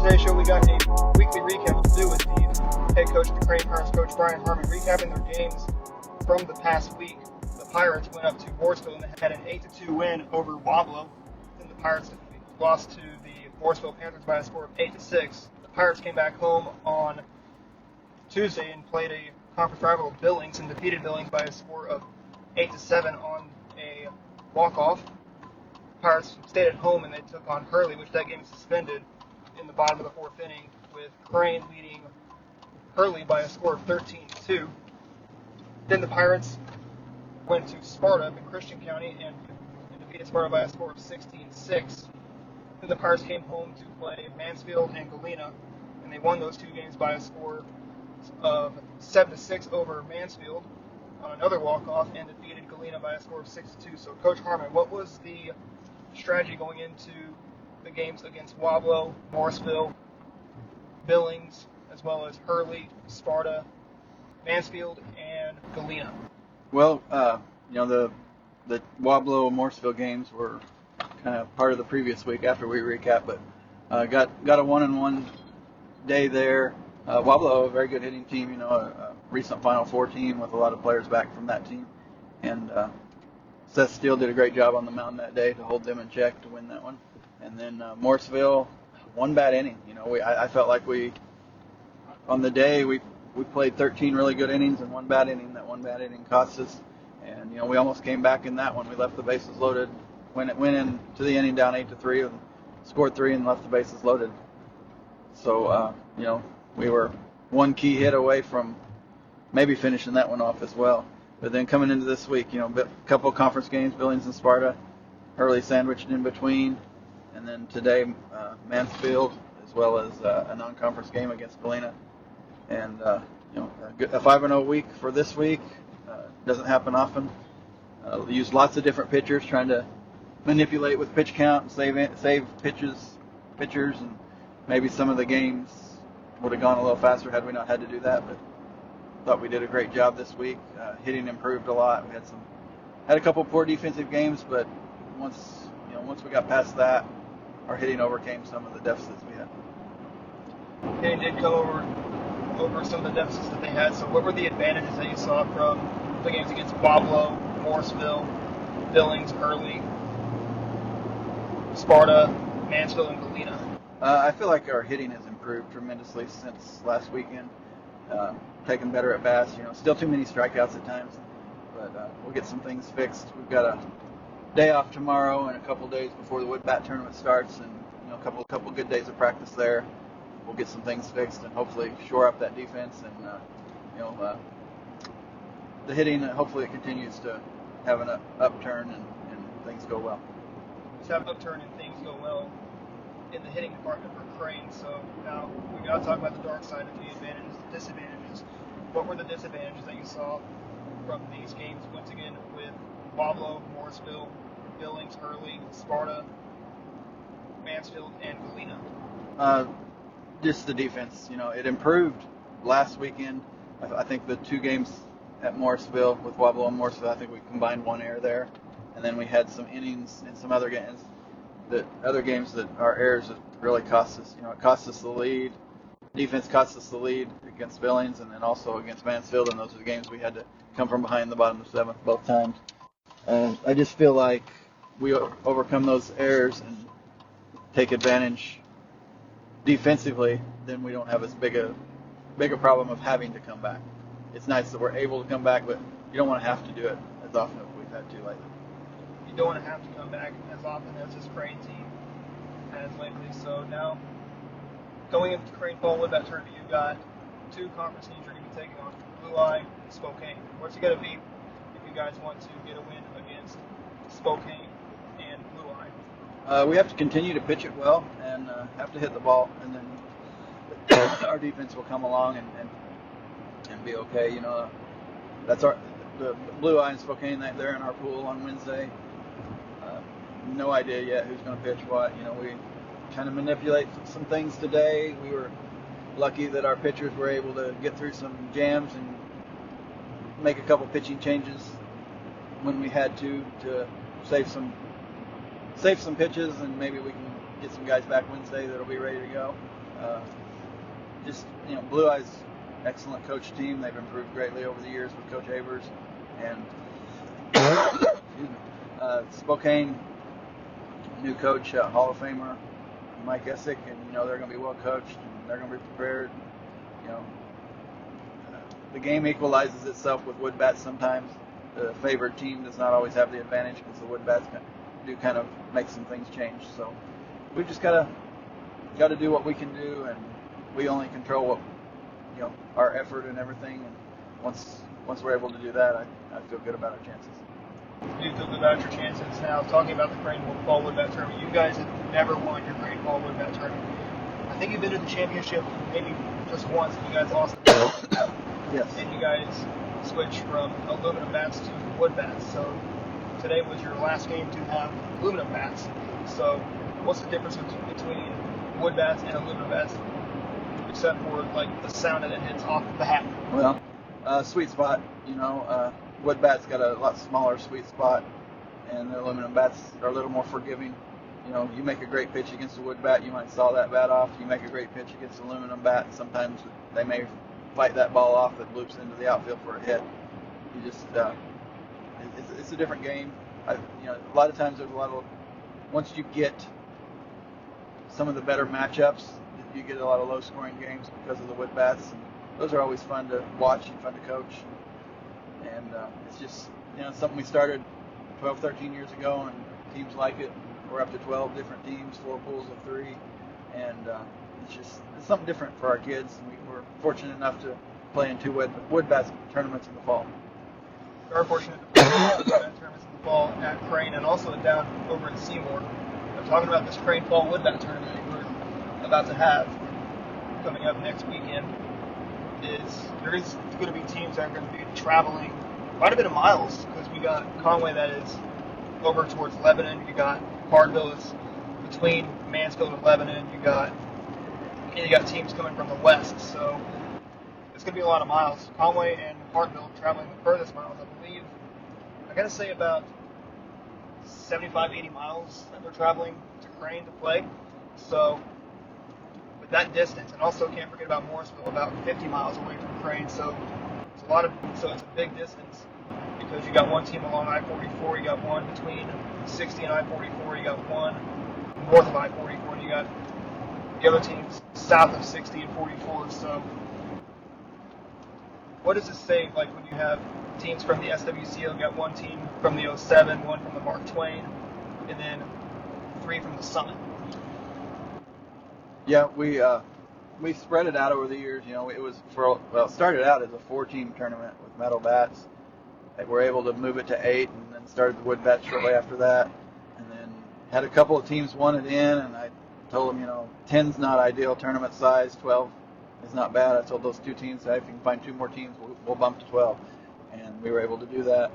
today's show, we got a weekly recap to do with the head coach of the Crane Pirates, Coach Bryan Harmon, recapping their games from the past week. The Pirates went up to Morrisville and they had an 8-2 win over Wablo. Then the Pirates lost to the Morrisville Panthers by a score of 8-6. The Pirates came back home on Tuesday and played a conference rival of Billings and defeated Billings by a score of 8-7 on a walk-off. Pirates stayed at home and they took on Hurley, which that game was suspended in the bottom of the fourth inning, with Crane leading Hurley by a score of 13-2. Then the Pirates went to Sparta up in Christian County and defeated Sparta by a score of 16-6. Then the Pirates came home to play Mansfield and Galena, and they won those two games by a score of 7-6 over Mansfield on another walk-off and defeated Galena by a score of 6-2. So, Coach Harmon, what was the strategy going into the games against Wablo, Morrisville, Billings, as well as Hurley, Sparta, Mansfield, and Galena? Well, the Wablo Morrisville games were kind of part of the previous week after we recap, but got a 1-1 day there. Wablo, a very good hitting team, a recent Final Four team with a lot of players back from that team, and Seth Steele did a great job on the mound that day to hold them in check to win that one. And then Morrisville, one bad inning. I felt like on the day we played 13 really good innings and one bad inning. That one bad inning cost us, and we almost came back in that one. We left the bases loaded when it went into the inning down 8-3 and scored 3 and left the bases loaded. So we were one key hit away from maybe finishing that one off as well. But then coming into this week, a couple of conference games, Billings and Sparta, Hurley sandwiched in between, and then today Mansfield, as well as a non-conference game against Galena. And a 5-0 week for this week doesn't happen often. We used lots of different pitchers, trying to manipulate with pitch count and save pitchers, and maybe some of the games would have gone a little faster had we not had to do that. But thought we did a great job this week. Hitting improved a lot. We had a couple poor defensive games, but once we got past that, our hitting overcame some of the deficits we had. Hitting did come over some of the deficits that they had. So what were the advantages that you saw from the games against Wablo, Morrisville, Billings, Hurley, Sparta, Mansfield, and Galena? I feel like our hitting has improved tremendously since last weekend. Taking better at bats. Still too many strikeouts at times, but we'll get some things fixed. We've got a day off tomorrow and a couple days before the wood bat tournament starts, and a couple good days of practice there. We'll get some things fixed and hopefully shore up that defense, and the hitting. Hopefully it continues to have an upturn and things go well. Just have an upturn and things go well in the hitting department for Crane. So now we got to talk about the dark side of the advantages, the disadvantages. What were the disadvantages that you saw from these games once again with Wablo, Morrisville, Billings, Hurley, Sparta, Mansfield, and Galena? Just the defense. It improved last weekend. I think the two games at Morrisville with Wablo and Morrisville, I think we combined one error there, and then we had some innings in some other games. That our errors really cost us. It cost us the lead. Defense cost us the lead against Billings and then also against Mansfield, and those are the games we had to come from behind the bottom of the seventh both times. I just feel like we overcome those errors and take advantage defensively, then we don't have as big a problem of having to come back. It's nice that we're able to come back, but you don't want to have to do it as often as we've had to lately. You don't want to have to come back as often as this Crane team has lately. So now, going into the Crane Fall Wood Bat Tournament, you've got two conference teams you're going to be taking on, Blue Eye and Spokane. What's it going to be if you guys want to get a win against Spokane and Blue Eye? We have to continue to pitch it well and have to hit the ball, and then our defense will come along and be okay. That's the Blue Eye and Spokane. They're in our pool on Wednesday. No idea yet who's going to pitch what. We kind of manipulate some things today. We were lucky that our pitchers were able to get through some jams and make a couple pitching changes when we had to save some pitches, and maybe we can get some guys back Wednesday that'll be ready to go. Uh, Blue Eyes, excellent coach team. They've improved greatly over the years with Coach Avers, and excuse me, Spokane, new coach, Hall of Famer Mike Essick, and they're going to be well coached and they're going to be prepared. You know, the game equalizes itself with wood bats sometimes. The favored team does not always have the advantage because the wood bats do kind of make some things change. So we've just got to do what we can do, and we only control what our effort and everything. And once we're able to do that, I feel good about our chances. You feel good about your chances. Now, talking about the Crane Fall Wood Bat Tournament, you guys have never won your Crane Fall Wood Bat Tournament. I think you've been to the championship maybe just once, and you guys lost the Yes. And you guys switched from aluminum bats to wood bats. So today was your last game to have aluminum bats. So what's the difference between wood bats and aluminum bats, except for like the sound that it hits off the bat? Well, sweet spot. Wood bats got a lot smaller sweet spot, and the aluminum bats are a little more forgiving. You make a great pitch against a wood bat, you might saw that bat off. You make a great pitch against an aluminum bat, sometimes they may fight that ball off that loops into the outfield for a hit. You just, it's a different game. A lot of times once you get some of the better matchups, you get a lot of low-scoring games because of the wood bats. And those are always fun to watch and fun to coach. And it's just, something we started 12, 13 years ago, and teams like it. We're up to 12 different teams, 4 pools of 3, and it's something different for our kids. And we're fortunate enough to play in 2 wood bats tournaments in the fall. We are fortunate to play wood bat tournaments in the fall at Crane and also down over in Seymour. I'm talking about this Crane Fall Wood Bat Tournament that we're about to have coming up next weekend. There is going to be teams that are going to be traveling quite a bit of miles, because we got Conway that is over towards Lebanon. You got Hartville is between Mansfield and Lebanon. You got teams coming from the west, so it's going to be a lot of miles. Conway and Hartville traveling the furthest miles, I believe. I got to say about 75, 80 miles that they're traveling to Crane to play. So with that distance, and also can't forget about Morrisville, about 50 miles away from Crane. So it's a big distance, because you got one team along I-44, you got one between 60 and I-44, you got one north of I-44, and you got the other teams south of 60 and 44. So what does this say, like, when you have teams from the SWCO, you got one team from the 07, one from the Mark Twain, and then 3 from the Summit? Yeah, we spread it out over the years. It started out as a 4-team tournament with metal bats. We're able to move it to 8, and then started the wood bats shortly after that. And then had a couple of teams want it in, and I told them, 10's not ideal tournament size, 12 is not bad. I told those 2 teams that if you can find 2 more teams, we'll bump to 12. And we were able to do that.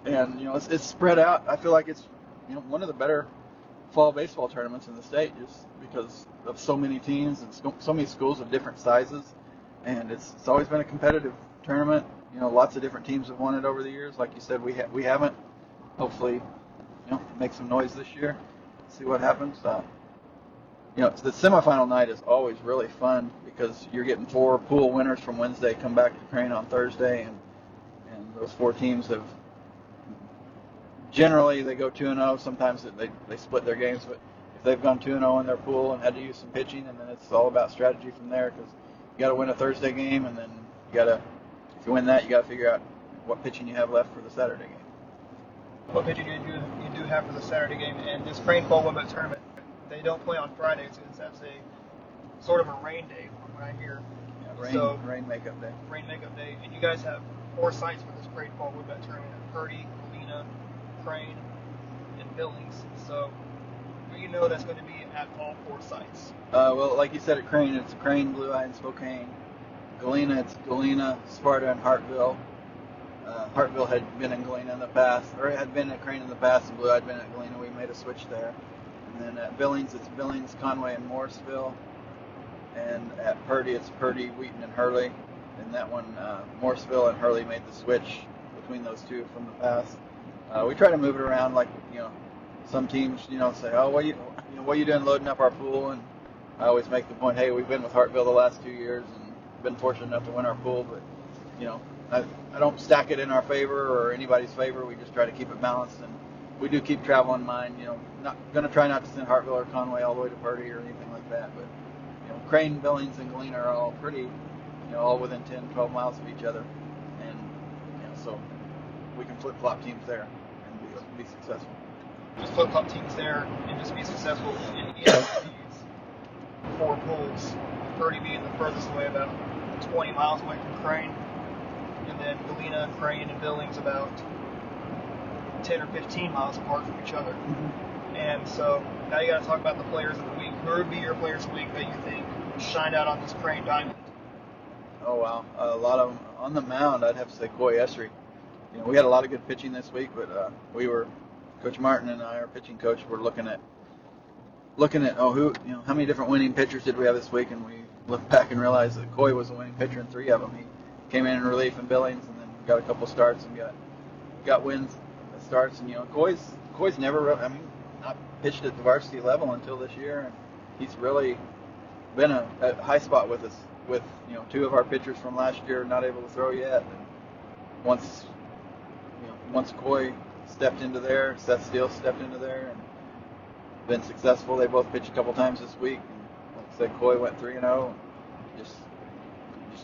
And, it's spread out. I feel like it's, one of the better fall baseball tournaments in the state, just because of so many teams and so many schools of different sizes. And it's always been a competitive tournament. Lots of different teams have won it over the years. Like you said, we haven't. Hopefully, make some noise this year. See what happens. The semifinal night is always really fun, because you're getting 4 pool winners from Wednesday come back to Crane on Thursday, and those 4 teams have generally they go 2-0. Sometimes they split their games, but if they've gone 2-0 in their pool and had to use some pitching, and then it's all about strategy from there, because you got to win a Thursday game, and then if you win that, you got to figure out what pitching you have left for the Saturday game. What pitching you do have for the Saturday game? And this Crane Fall Wood Bat Tournament, they don't play on Fridays, because that's a sort of a rain day from what I hear. Yeah, rain makeup day. Rain makeup day. And you guys have 4 sites for this Crane Fall Wood Bat Tournament: Purdy, Galena, Crane, and Billings. So that's going to be at all 4 sites. Well, like you said, at Crane, it's Crane, Blue Eye, and Spokane. Galena, it's Galena, Sparta, and Hartville. Hartville had been in Galena in the past, or had been at Crane in the past, and Blue Eye had been at Galena. We made a switch there. And then at Billings, it's Billings, Conway, and Morrisville. And at Purdy, it's Purdy, Wheaton, and Hurley. And that one, Morrisville and Hurley made the switch between those 2 from the past. We try to move it around, like, some teams, say, oh, what are you doing loading up our pool? And I always make the point, hey, we've been with Hartville the last 2 years and been fortunate enough to win our pool, but I don't stack it in our favor or anybody's favor. We just try to keep it balanced, and we do keep travel in mind. Not going to try not to send Hartville or Conway all the way to Purdy or anything like that, but Crane, Billings, and Galena are all pretty, all within 10, 12 miles of each other, and so we can flip-flop teams there and be successful. Just flip-flop teams there and just be successful in each of these 4 pools. Purdy being the furthest away, about 20 miles away from Crane, and then Galena, Crane, and Billings about 10 or 15 miles apart from each other. Mm-hmm. And so now you got to talk about the players of the week. Who would be your players of the week that you think shined out on this Crane diamond? Oh, wow. A lot of them. On the mound, I'd have to say Coy Esri. We had a lot of good pitching this week, but Coach Martin and I, our pitching coach, were looking at how many different winning pitchers did we have this week, and we looked back and realized that Coy was a winning pitcher in 3 of them. He came in relief in Billings and then got a couple starts and got wins starts. And Coy's never not pitched at the varsity level until this year, and he's really been a high spot with us. With 2 of our pitchers from last year not able to throw yet, and once Coy stepped into there, Seth Steele stepped into there and been successful. They both pitched a couple times this week. And like I said, Coy went 3-0. Just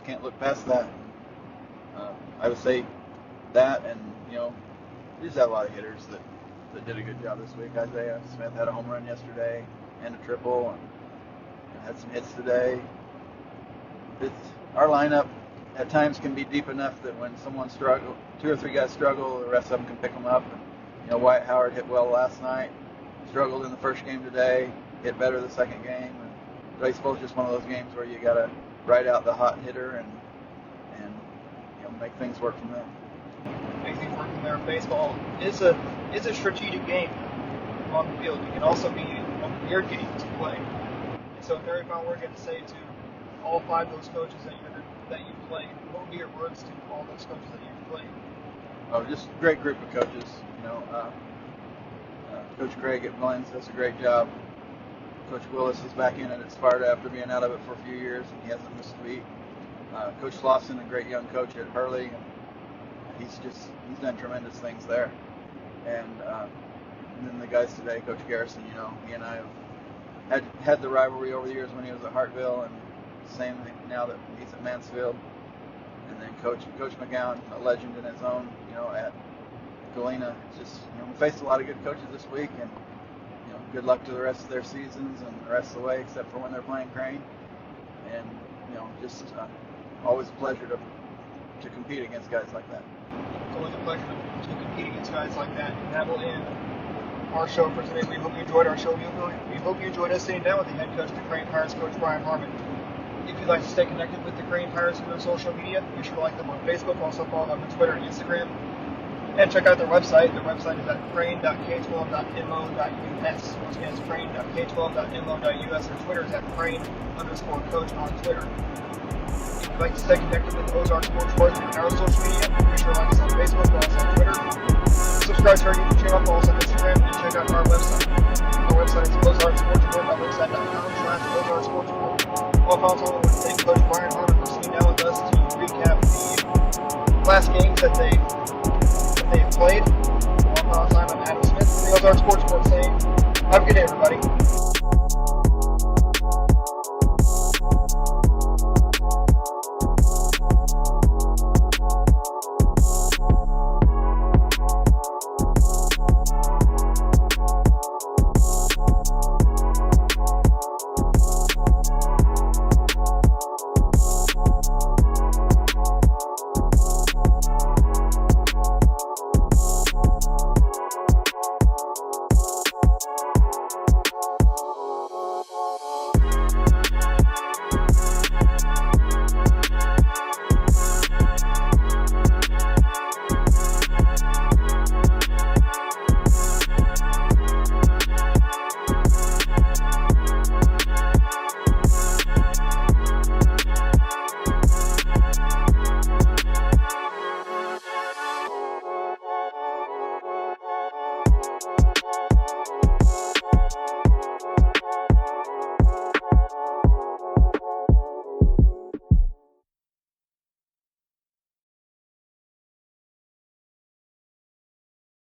can't look past that. I would say that, and we just have a lot of hitters that did a good job this week. Isaiah Smith had a home run yesterday and a triple, and had some hits today. Our lineup at times can be deep enough that when someone struggles, 2 or 3 guys struggle, the rest of them can pick them up. And Wyatt Howard hit well last night, struggled in the first game today, hit better the second game. And baseball is just one of those games where you got to ride out the hot hitter and make things work from there. Make things work from there. Baseball is a strategic game on the field. You can also be irritating to play. And so, if there are words to say to all 5 of those coaches that you've played, what would be your words to all those coaches that you've played? Oh, just a great group of coaches. Coach Craig at Billings does a great job. Coach Willis is back in it at Sparta after being out of it for a few years, and he hasn't missed a beat. Coach Slauson, a great young coach at Hurley, and he's done tremendous things there. And then the guys today, Coach Garrison, he and I have had the rivalry over the years when he was at Hartville, and same now that he's at Mansfield. And then Coach McGowan, a legend in his own, at Galena. It's just, we faced a lot of good coaches this week, and good luck to the rest of their seasons and the rest of the way, except for when they're playing Crane. And just always a pleasure to compete against guys like that. It's always a pleasure to compete against guys like that. And that will end our show for today. We hope you enjoyed our show. We hope you enjoyed us sitting down with the head coach of the Crane Pirates, Coach Bryan Harmon. If you'd like to stay connected with the Crane Pirates through their social media, be sure to like them on Facebook. Also follow them on Twitter and Instagram. And check out their website. Their website is at crane.k12.mo.us. Once again, it's crane.k12.mo.us. Their Twitter is at crane_coach on Twitter. If you'd like to stay connected with Ozarks Sports and our social media, be sure to like us on Facebook, follow us on Twitter. Subscribe to our YouTube channel, follow us on Instagram, and check out our website. Our website is ozarksportsreport.wixsite.com/ozarksportsreport. Well, also, I want to thank Coach Bryan Harmon for sitting down with us to recap the last games that they've played. Well, I'm Adam Smith from the Ozarks Sports Report saying, have a good day, everybody.